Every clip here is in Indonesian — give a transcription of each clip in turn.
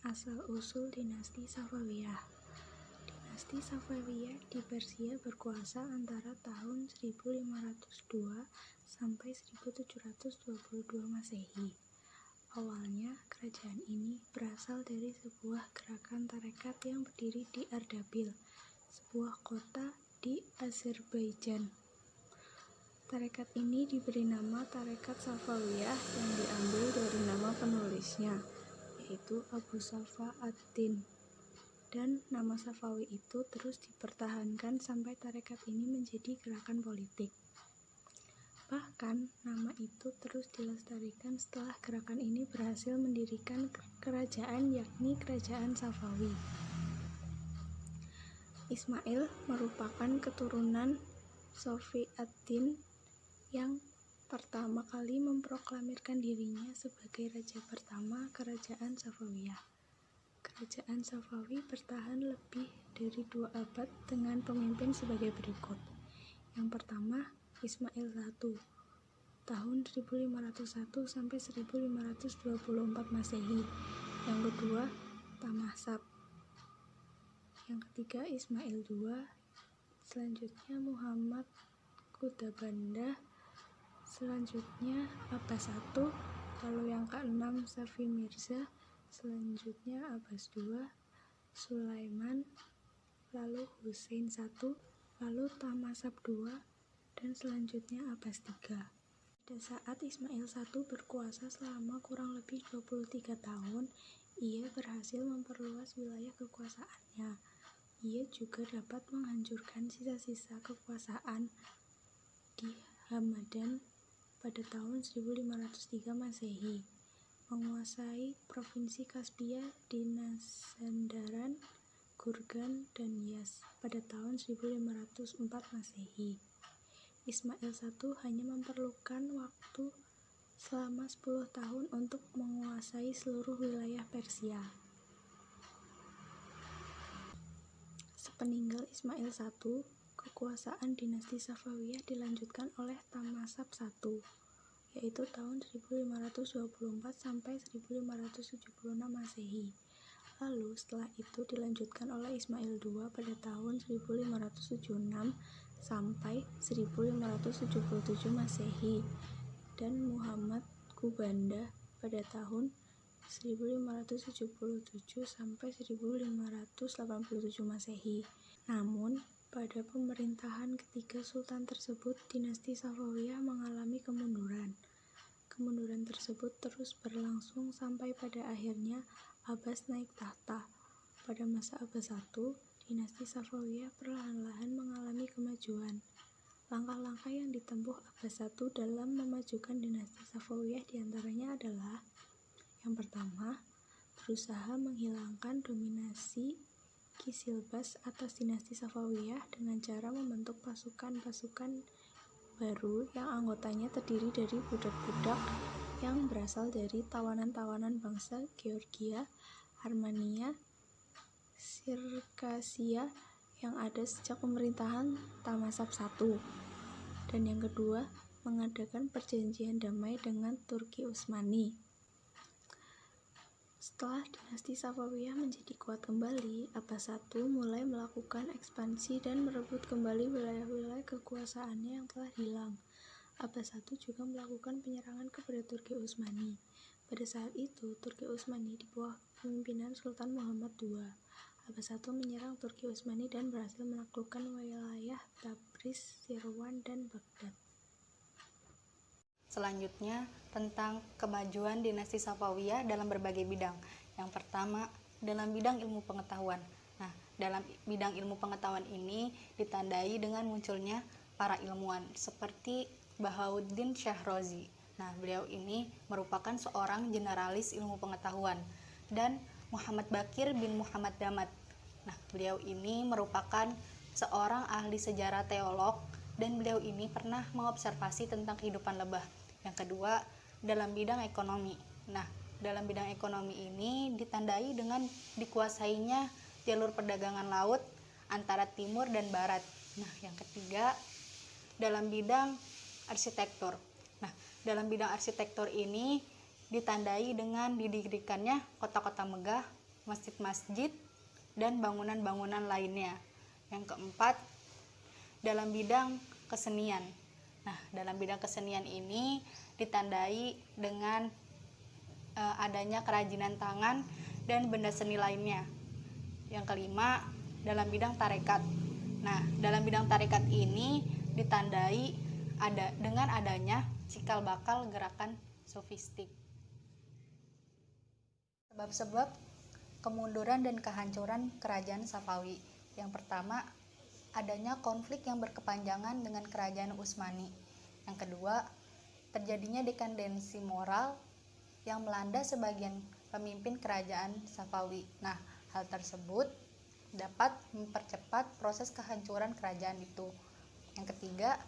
Asal-usul dinasti Safawiyah. Dinasti Safawiyah di Persia berkuasa antara tahun 1502 sampai 1722 Masehi. Awalnya, kerajaan ini berasal dari sebuah gerakan tarekat yang berdiri di Ardabil, sebuah kota di Azerbaijan. Tarekat ini diberi nama Tarekat Safawiyah yang diambil dari nama penulisnya, yaitu Abu Safa ad-Din. Dan nama Safawi itu terus dipertahankan sampai tarekat ini menjadi gerakan politik. Bahkan, nama itu terus dilestarikan setelah gerakan ini berhasil mendirikan kerajaan, yakni Kerajaan Safawi. Ismail merupakan keturunan Safi ad-Din yang pertama kali memproklamirkan dirinya sebagai raja pertama Kerajaan Safawiyah. Kerajaan Safawi bertahan lebih dari 2 abad dengan pemimpin sebagai berikut. Yang pertama, Ismail I, tahun 1501 sampai 1524 Masehi. Yang kedua, Tahmasab. Yang ketiga, Ismail II. Selanjutnya, Muhammad Khudabanda. Selanjutnya, Abbas I. Lalu yang keenam, Safi Mirza. Selanjutnya Abbas II, Sulaiman, lalu Husain I, lalu Tahmasab II, dan selanjutnya Abbas III. Pada saat Ismail I berkuasa selama kurang lebih 23 tahun, ia berhasil memperluas wilayah kekuasaannya. Ia juga dapat menghancurkan sisa-sisa kekuasaan di Hamadan pada tahun 1503 Masehi. Menguasai provinsi Kaspia, Dinazandaran, Gurgan, dan Yas pada tahun 1504 Masehi. Ismail I hanya memerlukan waktu selama 10 tahun untuk menguasai seluruh wilayah Persia. Sepeninggal Ismail I, kekuasaan dinasti Safawiyah dilanjutkan oleh Tahmasab I, yaitu tahun 1524 sampai 1576 Masehi. Lalu setelah itu dilanjutkan oleh Ismail II pada tahun 1576 sampai 1577 Masehi dan Muhammad Khubanda pada tahun 1577 sampai 1587 Masehi. Namun, pada pemerintahan ketiga sultan tersebut, dinasti Safawiyah mengalami kemunduran. Kemunduran tersebut terus berlangsung sampai pada akhirnya Abbas naik tahta. Pada masa Abbas I, dinasti Safawiyah perlahan-lahan mengalami kemajuan. Langkah-langkah yang ditempuh Abbas I dalam memajukan dinasti Safawiyah diantaranya adalah: yang pertama, berusaha menghilangkan dominasi Kisilbas atas dinasti Safawiyah dengan cara membentuk pasukan-pasukan baru yang anggotanya terdiri dari budak-budak yang berasal dari tawanan-tawanan bangsa Georgia, Armenia, Sirkasia yang ada sejak pemerintahan Tahmasab I. Dan yang kedua, mengadakan perjanjian damai dengan Turki Utsmani. Setelah dinasti Safawiyah menjadi kuat kembali, Abbas I mulai melakukan ekspansi dan merebut kembali wilayah-wilayah kekuasaannya yang telah hilang. Abbas I juga melakukan penyerangan kepada Turki Utsmani. Pada saat itu, Turki Utsmani di bawah kepemimpinan Sultan Muhammad II. Abbas I menyerang Turki Utsmani dan berhasil menaklukkan wilayah Tabriz, Sirwan, dan Baghdad. Selanjutnya, tentang kemajuan dinasti Safawiyah dalam berbagai bidang. Yang pertama, dalam bidang ilmu pengetahuan. Nah, dalam bidang ilmu pengetahuan ini ditandai dengan munculnya para ilmuwan seperti Bahauddin Syahrozi. Nah, beliau ini merupakan seorang generalis ilmu pengetahuan, dan Muhammad Bakir bin Muhammad Damat. Nah, beliau ini merupakan seorang ahli sejarah teolog, dan beliau ini pernah mengobservasi tentang kehidupan lebah. Yang kedua, dalam bidang ekonomi. Nah, dalam bidang ekonomi ini ditandai dengan dikuasainya jalur perdagangan laut antara timur dan barat. Nah, yang ketiga, dalam bidang arsitektur. Nah, dalam bidang arsitektur ini ditandai dengan didirikannya kota-kota megah, masjid-masjid, dan bangunan-bangunan lainnya. Yang keempat, dalam bidang kesenian. Nah, dalam bidang kesenian ini ditandai dengan adanya kerajinan tangan dan benda seni lainnya. Yang kelima, dalam bidang tarekat. Nah, dalam bidang tarekat ini ditandai dengan adanya cikal bakal gerakan sofistik. Sebab-sebab kemunduran dan kehancuran kerajaan Safawi. Yang pertama, adanya konflik yang berkepanjangan dengan kerajaan Utsmani. Yang kedua, terjadinya dekadensi moral yang melanda sebagian pemimpin kerajaan Safawi. Nah, hal tersebut dapat mempercepat proses kehancuran kerajaan itu. Yang ketiga,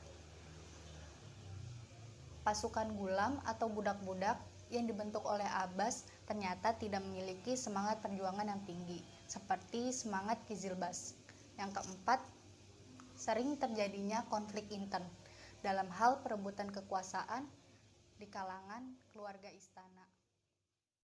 pasukan gulam atau budak-budak yang dibentuk oleh Abbas ternyata tidak memiliki semangat perjuangan yang tinggi, seperti semangat Qizilbash. Yang keempat, sering terjadinya konflik intern dalam hal perebutan kekuasaan di kalangan keluarga istana.